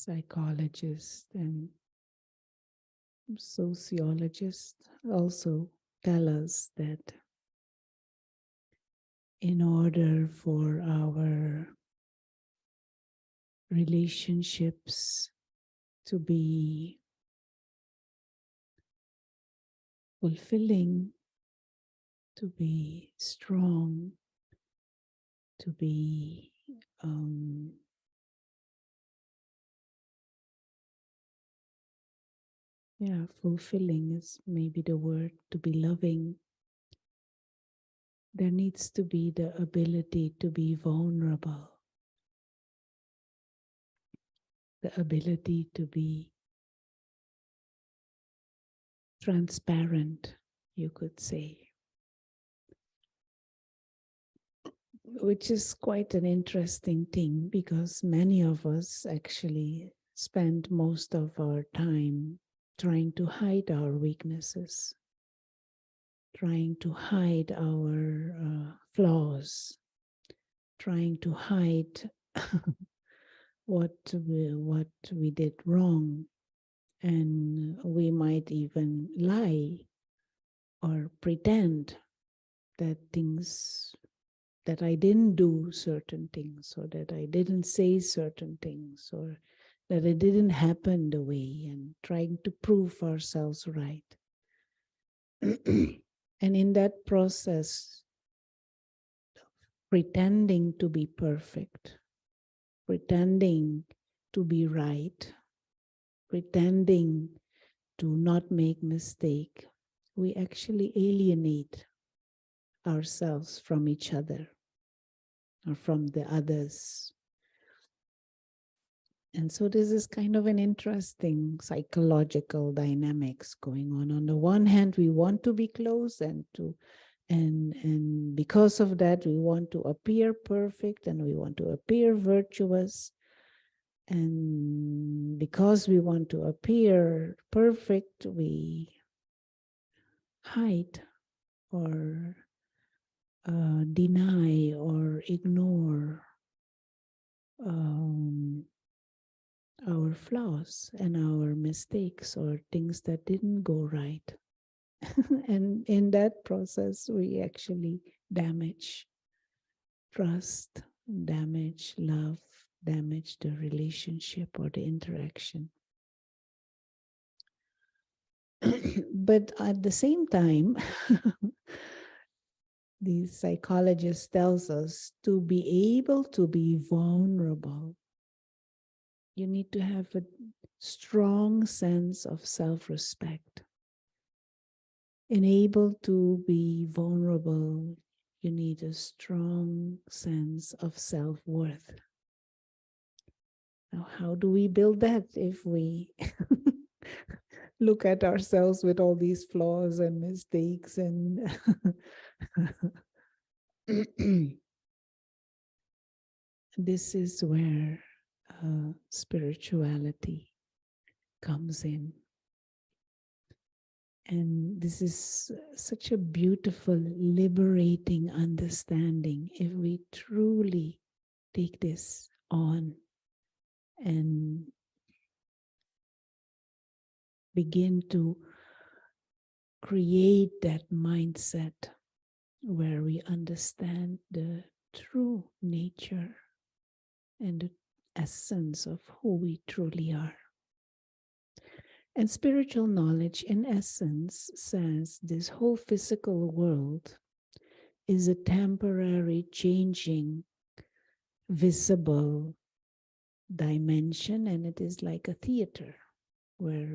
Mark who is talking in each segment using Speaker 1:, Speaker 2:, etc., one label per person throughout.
Speaker 1: psychologists and sociologists also tell us that in order for our relationships to be fulfilling, to be strong, to be fulfilling is maybe the word, to be loving, there needs to be the ability to be vulnerable, the ability to be transparent, you could say, which is quite an interesting thing because many of us actually spend most of our time trying to hide our weaknesses, trying to hide our flaws, trying to hide what we did wrong, and we might even lie or pretend that I didn't do certain things, or that I didn't say certain things, or that it didn't happen the way, and trying to prove ourselves right. And in that process, pretending to be perfect, pretending to be right, pretending to not make mistake, we actually alienate ourselves from each other or from the others. And so this is kind of an interesting psychological dynamics going on. On the one hand, we want to be close and because of that, we want to appear perfect and we want to appear virtuous. And because we want to appear perfect, we hide or deny or ignore our flaws and our mistakes or things that didn't go right. And in that process, we actually damage trust, damage love, damage the relationship or the interaction. But at the same time, the psychologist tells us to be able to be vulnerable, you need to have a strong sense of self-respect. And able to be vulnerable, you need a strong sense of self-worth. Now, how do we build that if we look at ourselves with all these flaws and mistakes and this is where spirituality comes in. And this is such a beautiful, liberating understanding if we truly take this on and begin to create that mindset where we understand the true nature and the essence of who we truly are. And spiritual knowledge, in essence, says this whole physical world is a temporary, changing, visible dimension, and it is like a theater where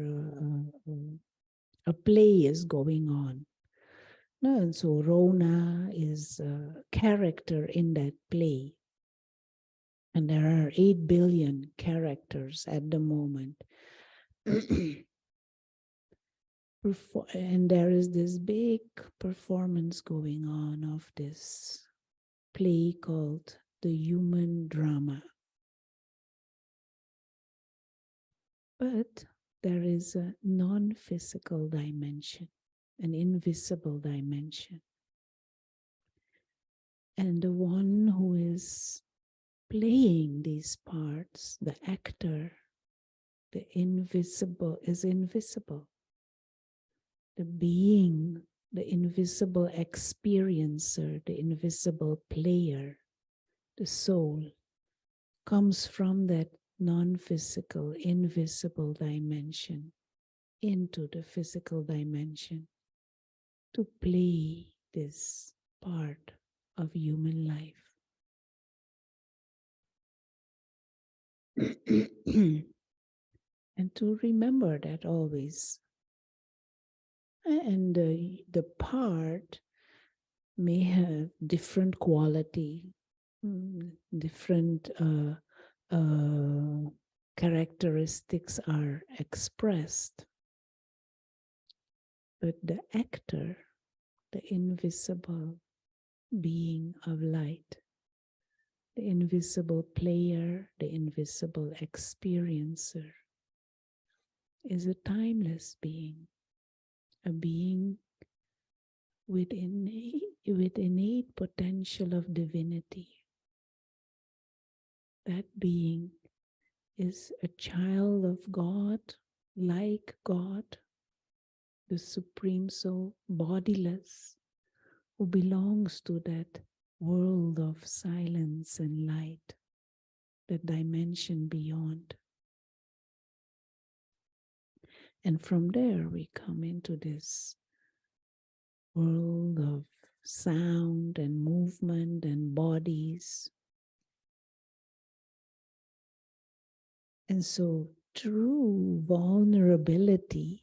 Speaker 1: a play is going on. No, and so Rona is a character in that play. And there are 8 billion characters at the moment. And there is this big performance going on of this play called the human drama. But there is a non-physical dimension, an invisible dimension. And the one who is playing these parts, the actor, The invisible is invisible. The being, the invisible experiencer, the invisible player, the soul, comes from that non-physical, invisible dimension into the physical dimension to play this part of human life. And to remember that always. And the part may have different quality, different characteristics are expressed. But the actor, the invisible being of light, the invisible player, the invisible experiencer, is a timeless being, a being with innate potential of divinity. That being is a child of God, like God, the Supreme Soul, bodiless, who belongs to that world of silence and light, the dimension beyond. And from there we come into this world of sound and movement and bodies. And so true vulnerability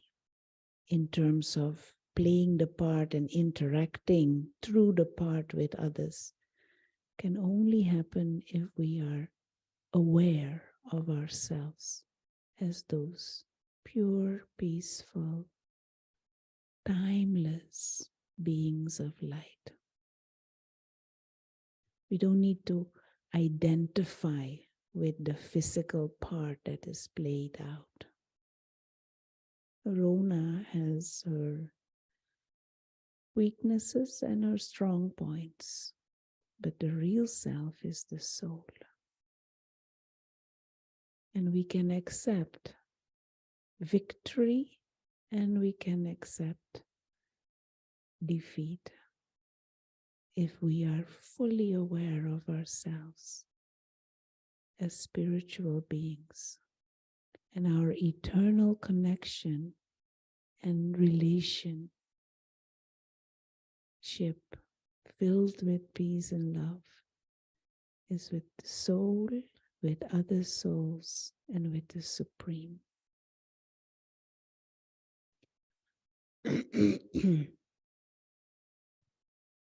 Speaker 1: in terms of playing the part and interacting through the part with others can only happen if we are aware of ourselves as those pure, peaceful, timeless beings of light. We don't need to identify with the physical part that is played out. Rona has her weaknesses and her strong points, but the real self is the soul. And we can accept victory and we can accept defeat if we are fully aware of ourselves as spiritual beings and our eternal connection and relationship filled with peace and love is with the soul, with other souls, and with the Supreme.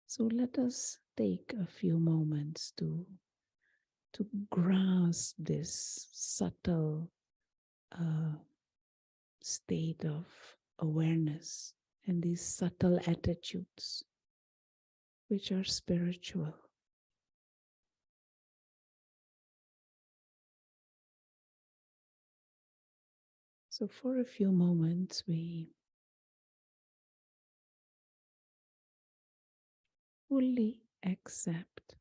Speaker 1: So let us take a few moments to grasp this subtle state of awareness and these subtle attitudes which are spiritual. So for a few moments we fully accept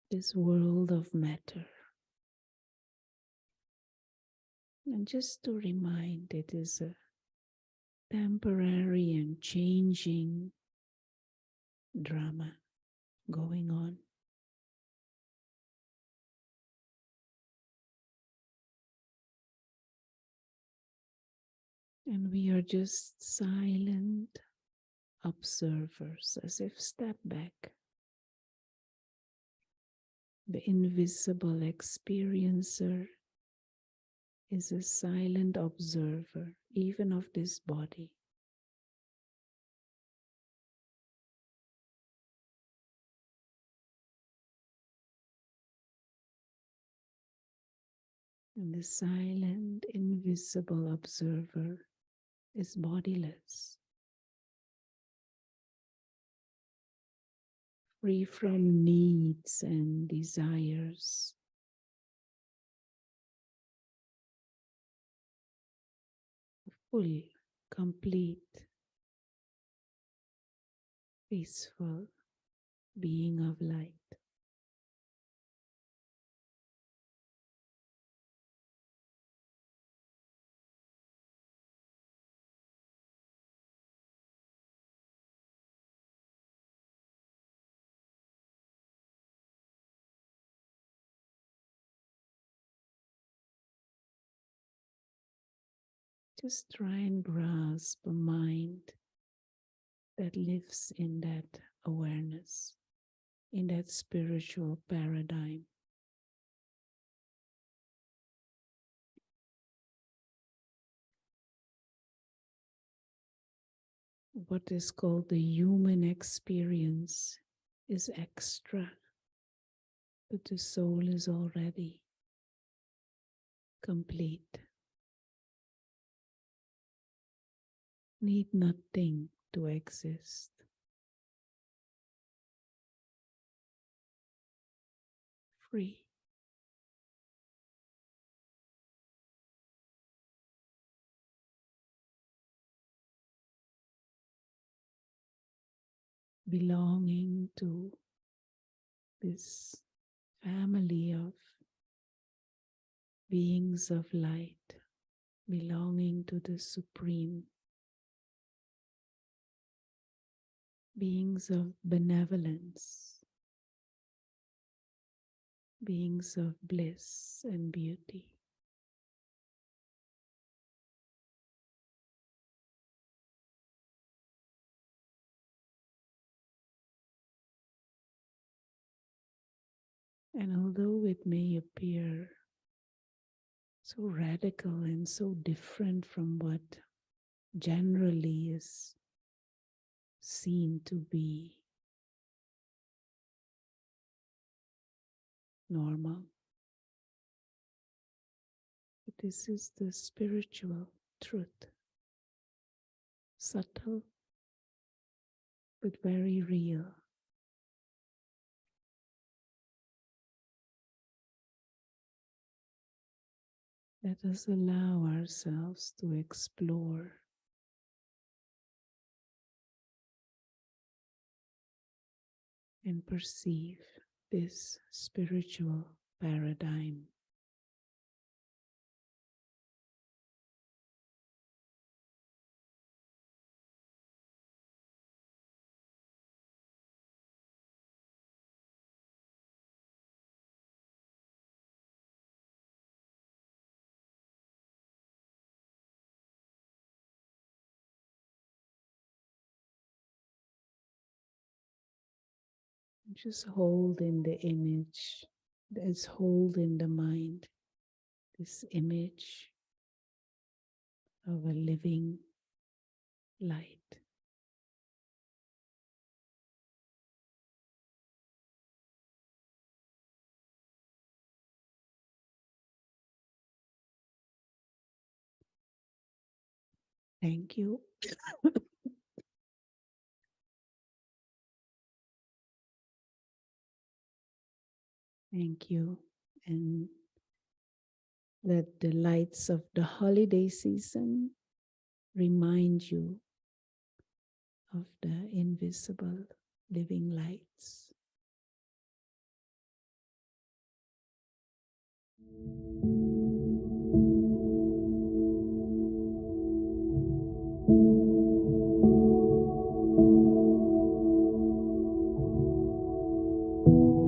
Speaker 1: this world of matter. And just to remind, it is a temporary and changing drama going on. And we are just silent observers, as if step back. The invisible experiencer is a silent observer, even of this body. And the silent, invisible observer is bodiless, free from needs and desires, full, complete, peaceful being of light. Just try and grasp a mind that lives in that awareness, in that spiritual paradigm. What is called the human experience is extra, but the soul is already complete. Need nothing to exist. Free. Belonging to this family of beings of light, belonging to the supreme, beings of benevolence, beings of bliss and beauty. And although it may appear so radical and so different from what generally is seen to be normal, but this is the spiritual truth, subtle but very real. Let us allow ourselves to explore and perceive this spiritual paradigm. Just hold in the image, let's hold in the mind this image of a living light. Thank you. Thank you. And let the lights of the holiday season remind you of the invisible living lights.